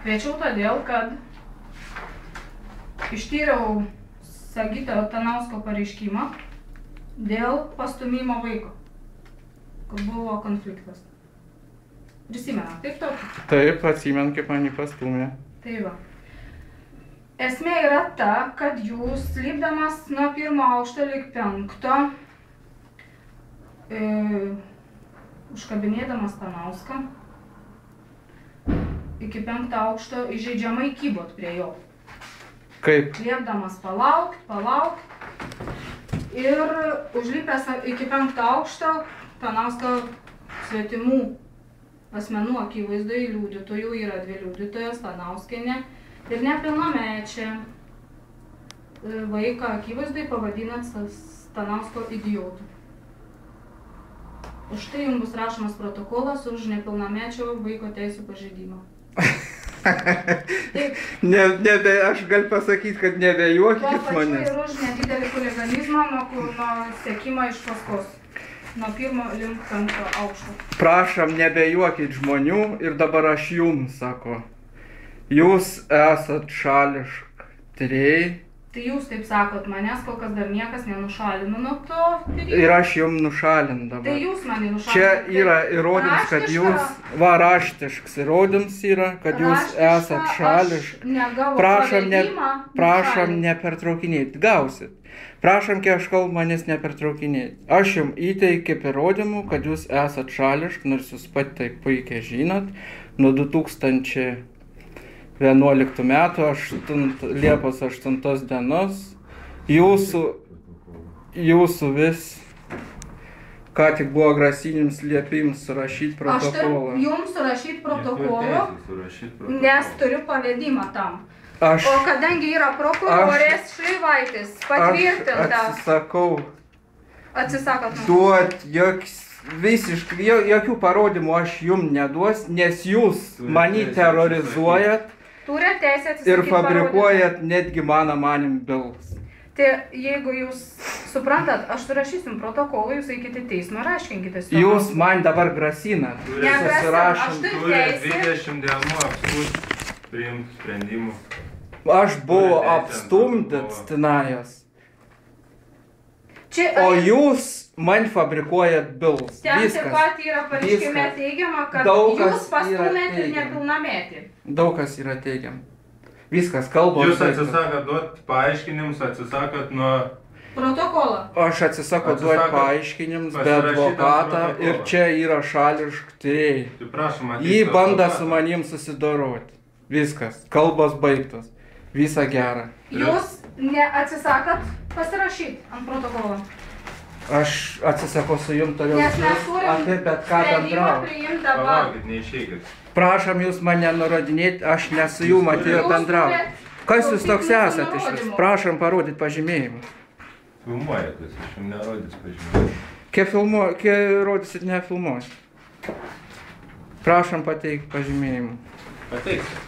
Kviečiau todėl, kad ištyriau Sigito Tanausko pareiškimą dėl pastūmimo vaiko, kur buvo konfliktas. Prisimena, taip tokį? Taip, atsimenu, kaip man jį pastūmė. Tai va. Esmė yra ta, kad jūs, lipdamas nuo 1 aukšto lig 5, užkabinėdamas Tanauską, iki 5 aukšto įžeidžiamai kybot prie jo. Kaip? Liepdamas palaukt. Ir užlipęs iki 5 aukšto, Tanausko svetimų asmenų akivaizdoj liudytojų yra 2 liudytojas, Tanauskienė ir nepilnamečia vaiką akivaizdoj pavadinat Tanausko idiotu. Už tai jums bus rašomas protokolas už nepilnamečio vaiko teisų pažeidimą. Aš galiu pasakyti, kad nebejuokit manęs. Ir už nedidelį chuliganizmą nuo sekimo iš paskos. Nuo 1 link 5 aukšto. Prašom, nebejuokit žmonių ir dabar aš jums sako. Jūs esat šališk tyrėjai. Tai jūs taip sakot, manęs kol kas dar niekas nenušalino nuo to tyrimo. Ir aš jums nušalinu dabar. Tai jūs mane nušalino. Čia yra įrodymas, kad jūs, raštiškas įrodymas yra, kad jūs esat šališk. Prašom nepertraukinėti. Gausit. Prašom, kai aš kalbu, manęs nepertraukinėti. Aš jums įteikiu įrodymų, kad jūs esat šališk, nors jūs pat tai puikiai žinot, nuo 2011 metų, Liepos 8 dienos, jūsų vis, ką tik buvo grasinims liepims surašyti protokolą. Aš jums surašyti protokolą, nes turiu pavedimą tam. O kadangi yra prokurorės Šleivaitis patvirtinta. Atsisakot. Duot visiškai, jokių parodymų aš jums neduos, nes jūs mane terrorizuojat. Ir fabrikuojat netgi mano manim bylas. Tai jeigu jūs suprantat, aš surašysim protokolą, jūs eikite teismą ir aiškinkite. Jūs man dabar grasinat. Negrasinat, Turite 20 dienų apskųsti priimti sprendimų. Aš buvau apstumdytas tenais. O jūs man fabrikuojat bylas. Ten taip pat yra pareiškime teigiama, kad jūs pastūmėte nepilnametį. Daug kas yra teigiama. Viskas, kalbos. Jūs atsisakot duoti paaiškinimus, atsisakot nuo protokolą. Aš atsisakau duoti paaiškinimus, be advokatą ir čia yra šališk tyrėjai. Jį bando su manim susidoroti. Viskas, kalbos baigtos. Visa gera. Jūs neatsisakot pasirašyti ant protokolo. Aš atsisakau su jums toliau apie bet ką bendrauti. Palaukit, neišeikit. Prašom jūs mane nurodinėti, aš nesu jums atėjo bendrauti. Kas jūs toks esate iš vis? Prašom parodyti pažymėjimą. Filmuojatės, aš jums nerodys pažymėjimą. Kai rodysit, nefilmuosit. Prašom pateikti pažymėjimą. Pateiksit.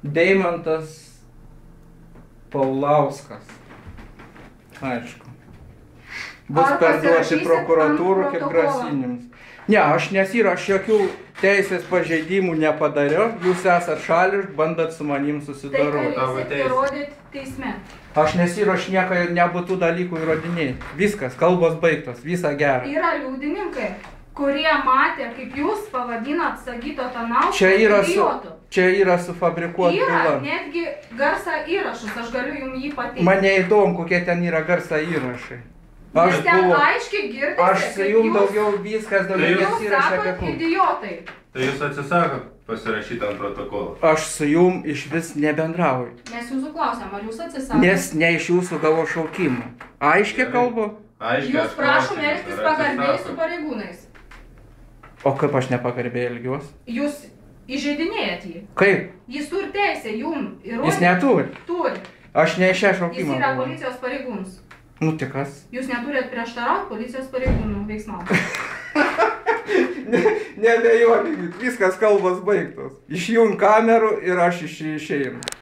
Deimantas Paulauskas. Aišku. Bus perduoti prokuratūrų kaip grasinims. Ne, aš nesirašiau jokių teisės pažeidimų nepadariau. Jūs esat šališk, bandat su manim susidoroti. Tai galėsit įrodyti teisme. Aš nesirašiau nieko nebūtų dalykų įrodinėti. Viskas, kalbos baigtos, visa gera. Yra liudininkai, kurie matė, kaip jūs pavadinat Sigito Tanauską idiotu. Čia yra sufabrikuota byla. Yra netgi garso įrašus, aš galiu jums jį pateikti. Man neįdomu, kokie ten yra garso įrašai. Nes ten aiškiai girdite, aš su jums daugiau viskas, daugiau nesirašė apie sakot idiotai. Tai jūs atsisakot pasirašyti ant protokolą? Aš su jums iš vis nebendrauju. Mes jūsų klausėm, ar jūs atsisakot? Nes ne iš jūsų gavau šaukimą. Aiškiai kalbu? Jūs prašom elgtis pagarbiai su pareigūnais. O kaip aš nepagarbiai elgiuosi? Jūs įžeidinėjat jį. Kaip? Jis turi teisę jums įrodyti. Jis neturi. Turi. Aš ne iš šią šaukimą. Jis yra policijos pareigūnas. Nu tai kas? Jūs neturėt prieštarauti policijos pareigūnų veiksmams. Nebejuokit, viskas kalbos baigtos. Išjung kamerų ir aš išėjau.